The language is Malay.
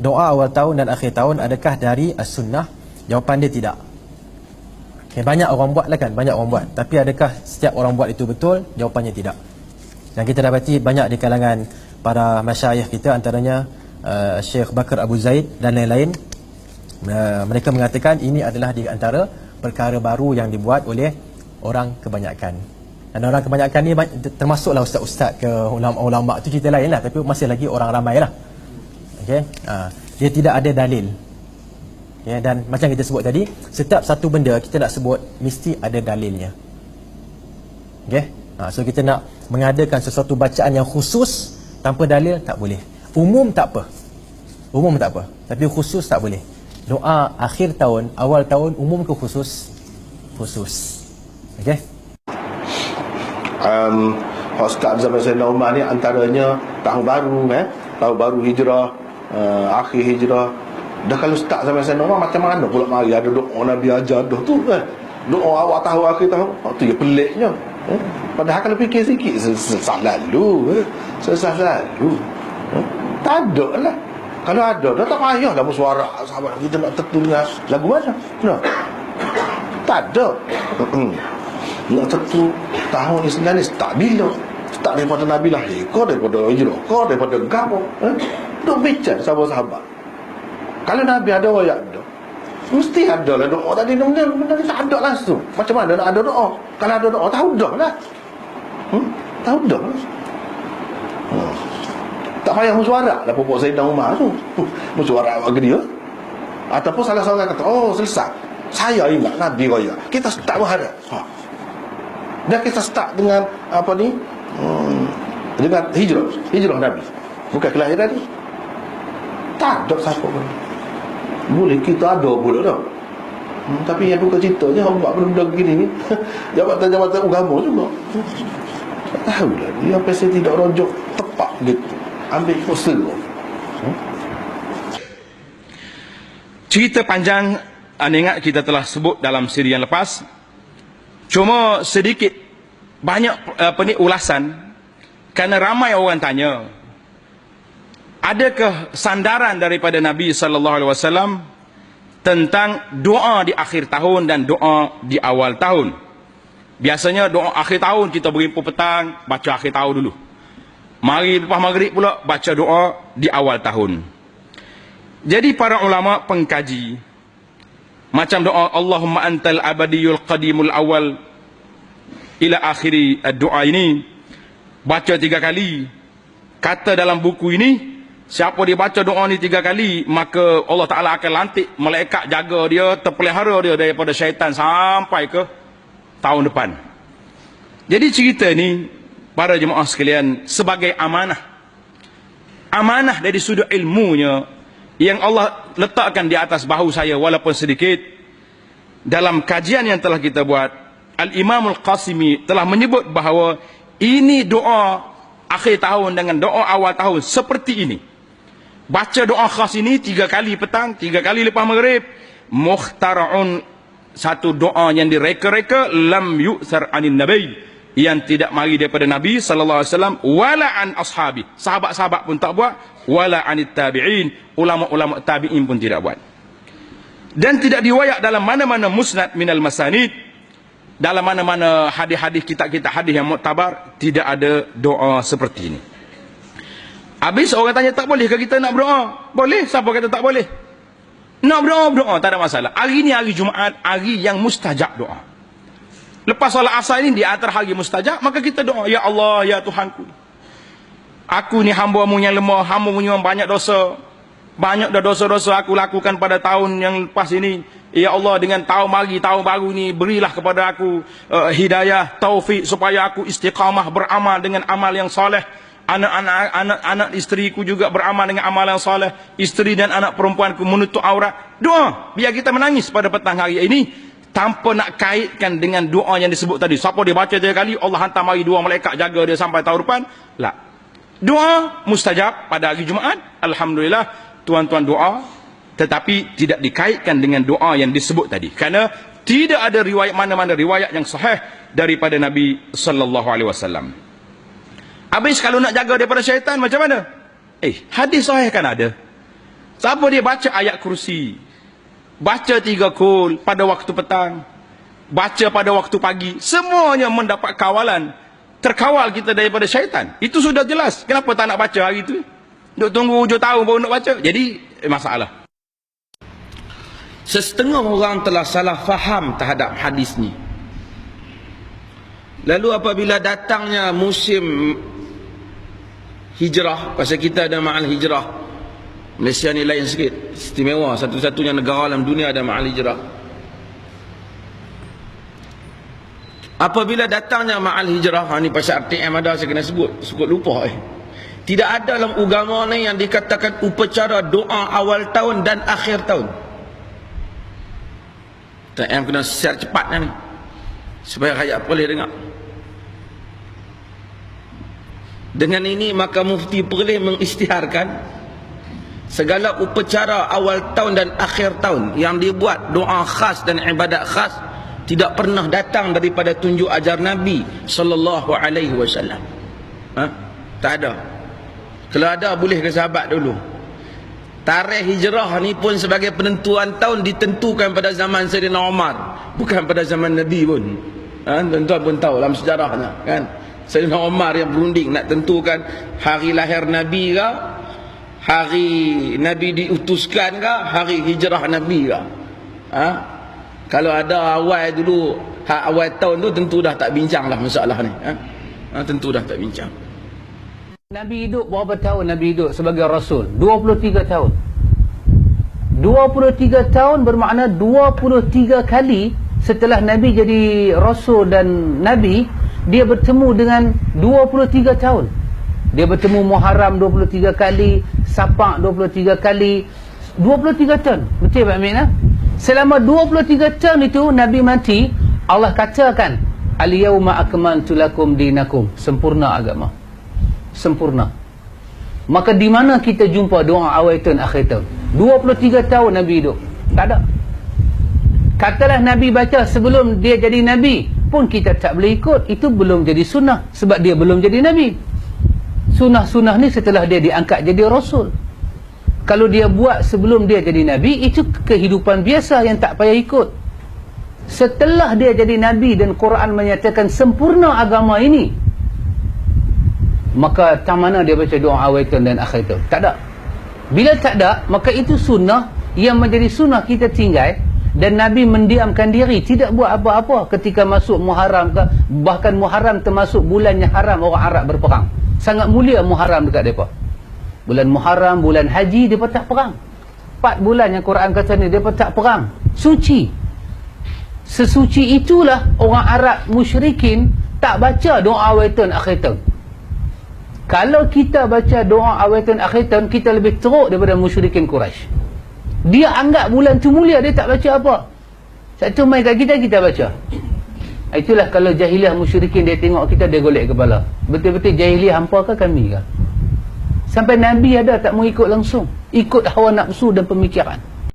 doa awal tahun dan akhir tahun adakah dari as-sunnah? Jawapan dia tidak. Okay, banyak orang buat lah kan, banyak orang buat. Tapi adakah setiap orang buat itu betul? Jawapannya tidak. Dan kita dapati banyak di kalangan para masyayikh kita, antaranya Syekh Bakar Abu Zaid dan lain-lain, mereka mengatakan ini adalah di antara perkara baru yang dibuat oleh orang kebanyakan. Dan orang kebanyakan ni termasuklah ustaz-ustaz ke ulama-ulama, tu cerita lain lah, tapi masih lagi orang ramai lah. Okay? Dia tidak ada dalil. Ya, dan macam kita sebut tadi, setiap satu benda kita nak sebut mesti ada dalilnya. Okay? So kita nak mengadakan sesuatu bacaan yang khusus tanpa dalil tak boleh. Umum tak apa, tapi khusus tak boleh. Doa akhir tahun, awal tahun, umum ke khusus? Khusus. Okay? Start zaman Sayyidina Umar ni antaranya tahun baru, tahun baru hijrah, akhir hijrah. Dah kalau start zaman Sayyidina Umar, macam mana pula mari ada doa Nabi ajar dah tu kan? Doa awal tahun, akhir tahun, tu je peliknya. Padahal kalau fikir sikit, sesat lalu. Tak ada lah. Kalau ada, dah tak payah dah bersuara sahabat kita nak tertulis lagu mana. No. Tak ada. Nak tentu tahun Islam ni tak bila. Tak daripada Nabi lahir, kau daripada hijrah, kau daripada gapo. Duk bincang sahabat-sahabat. Kalau Nabi ada ayat dah, mesti ada lah doa tadi. Benda ni tak ada langsung. Macam mana nak ada doa? Kalau ada doa, tahu dah lah. Tahu dah lah. Tak payah mesyuarat lah pokok Sayyidina Umar tu. Mesyuarat bagi dia. Ataupun salah seorang kata, oh selesai, saya ingat Nabi raya, kita start berharap. Dan kita start dengan apa ni, dengan hijrah Nabi, bukan kelahiran ni. Tak ada siapa pun. Boleh kita ada pula dah. Tapi yang bukan ceritanya orang buat benda begini ni jabatan-jabatan agama juga. Tak tahu lah dia pasti tidak rojok tepat gitu. Ambil poster. Cerita panjang, anda ingat kita telah sebut dalam siri yang lepas. Cuma sedikit banyak ulasan, kerana ramai orang tanya, adakah sandaran daripada Nabi sallallahu alaihi wasallam tentang doa di akhir tahun dan doa di awal tahun? Biasanya doa akhir tahun kita berimpun petang, baca akhir tahun dulu. Mari lepas maghrib pula baca doa di awal tahun. Jadi para ulama pengkaji, macam doa Allahumma antal abadiyul qadimul awal ila akhiri doa ini, baca 3 kali. Kata dalam buku ini, siapa dia baca doa ni 3 kali, maka Allah Ta'ala akan lantik malaikat jaga dia, terpelihara dia daripada syaitan sampai ke tahun depan. Jadi cerita ni para jemaah sekalian sebagai amanah. Amanah dari sudut ilmunya yang Allah letakkan di atas bahu saya walaupun sedikit. Dalam kajian yang telah kita buat, Al-Imam Al-Qasimi telah menyebut bahawa ini doa akhir tahun dengan doa awal tahun seperti ini. Baca doa khas ini 3 kali petang, 3 kali lepas maghrib. Mukhtara'un, satu doa yang direka-reka, lam yu'thar anin nabi, yang tidak mari daripada Nabi sallallahu alaihi wasallam, wala an ashabi, sahabat-sahabat pun tak buat, wala anit tabi'in, ulama-ulama tabi'in pun tidak buat. Dan tidak diwayak dalam mana-mana musnad minal masanid, dalam mana-mana hadis-hadis kitab-kitab hadis yang muktabar, tidak ada doa seperti ini. Habis orang tanya, tak boleh ke kita nak berdoa? Boleh, siapa kata tak boleh? Nak berdoa, tak ada masalah. Hari ni hari Jumaat, hari yang mustajab doa. Lepas solat asar ini di antara hari mustajab, maka kita doa, ya Allah, ya Tuhanku, aku ni hamba-Mu yang lemah, hamba-Mu yang banyak dosa. Banyak dah dosa-dosa aku lakukan pada tahun yang lepas ini. Ya Allah, dengan tahun baru ni, berilah kepada aku hidayah, taufik, supaya aku istiqamah beramal dengan amal yang soleh. Anak-anak isteriku juga beramal dengan amal yang soleh. Isteri dan anak perempuanku menutup aurat. Doa, biar kita menangis pada petang hari ini, tanpa nak kaitkan dengan doa yang disebut tadi. Siapa dia baca 3 kali, Allah hantar mari 2 malaikat jaga dia sampai tahun depan. La. Doa mustajab pada hari Jumaat, alhamdulillah, tuan-tuan doa, tetapi tidak dikaitkan dengan doa yang disebut tadi. Kerana tidak ada riwayat mana-mana riwayat yang sahih daripada Nabi sallallahu alaihi wasallam. Habis kalau nak jaga daripada syaitan macam mana? Hadis sahih kan ada. Siapa dia baca ayat kursi, baca 3 kul pada waktu petang, baca pada waktu pagi, semuanya mendapat kawalan. Terkawal kita daripada syaitan. Itu sudah jelas. Kenapa tak nak baca hari itu? Duk tunggu hujung tahun baru nak baca. Jadi masalah. Setengah orang telah salah faham terhadap hadis ni. Lalu apabila datangnya musim hijrah, pasal kita ada ma'al hijrah, Malaysia ni lain sikit, istimewa, satu-satunya negara dalam dunia ada ma'al hijrah. Apabila datangnya ma'al hijrah, ni pasal RTM ada, saya kena sebut lupa. Tidak ada dalam agama ni yang dikatakan upacara doa awal tahun dan akhir tahun. RTM kena share cepat ni, supaya rakyat boleh dengar. Dengan ini maka mufti perlu mengisytiharkan segala upacara awal tahun dan akhir tahun yang dibuat doa khas dan ibadat khas tidak pernah datang daripada tunjuk ajar Nabi sallallahu alaihi wasallam. Tak ada. Kalau ada boleh ke sahabat dulu. Tarikh hijrah ni pun sebagai penentuan tahun ditentukan pada zaman Sayyidina Umar, bukan pada zaman Nabi pun. Tuan-tuan pun tahu dalam sejarahnya, kan? Sayyidina Umar yang berunding nak tentukan hari lahir Nabi ke, hari Nabi diutuskan ke, hari hijrah Nabi ke. Kalau ada awal dulu, awal tahun tu tentu dah tak bincang lah masalah ni. Tentu dah tak bincang. Nabi hidup berapa tahun Nabi hidup sebagai Rasul? 23 tahun. 23 tahun bermakna 23 kali setelah Nabi jadi Rasul dan Nabi, dia bertemu dengan 23 tahun. Dia bertemu Muharram 23 kali, Safar 23 kali, 23 tahun. Betul Pak Amin? Selama 23 tahun itu Nabi mati, Allah katakan, al-yawma akmaltu lakum dinakum, sempurna agama. Sempurna. Maka di mana kita jumpa doa awal tahun akhir tahun? 23 tahun Nabi hidup. Tak ada. Katalah Nabi baca sebelum dia jadi Nabi pun kita tak boleh ikut. Itu belum jadi sunnah, sebab dia belum jadi Nabi. Sunnah-sunnah ni setelah dia diangkat jadi Rasul. Kalau dia buat sebelum dia jadi Nabi, itu kehidupan biasa yang tak payah ikut. Setelah dia jadi Nabi dan Quran menyatakan sempurna agama ini, maka tak mana dia baca doa awal tahun dan akhir tahun? Tak ada. Bila tak ada, maka itu sunnah yang menjadi sunnah kita tinggal. Dan Nabi mendiamkan diri, tidak buat apa-apa ketika masuk Muharram ke. Bahkan Muharram termasuk bulan yang haram orang Arab berperang. Sangat mulia Muharram dekat mereka. Bulan Muharram, bulan Haji, mereka tak perang. 4 bulan yang Quran kata ni, mereka tak perang. Suci. Sesuci itulah orang Arab musyrikin tak baca doa awal tahun akhir tahun. Kalau kita baca doa awal tahun akhir tahun, kita lebih teruk daripada musyrikin Quraisy. Dia anggap bulan tu mulia, dia tak baca apa. Satu mai kat kita, kita baca. Itulah kalau jahiliah musyrikin dia tengok kita, dia golek kepala. Betul-betul jahiliah hampa ke kami ke? Sampai Nabi ada tak mau ikut langsung, ikut hawa nafsu dan pemikiran.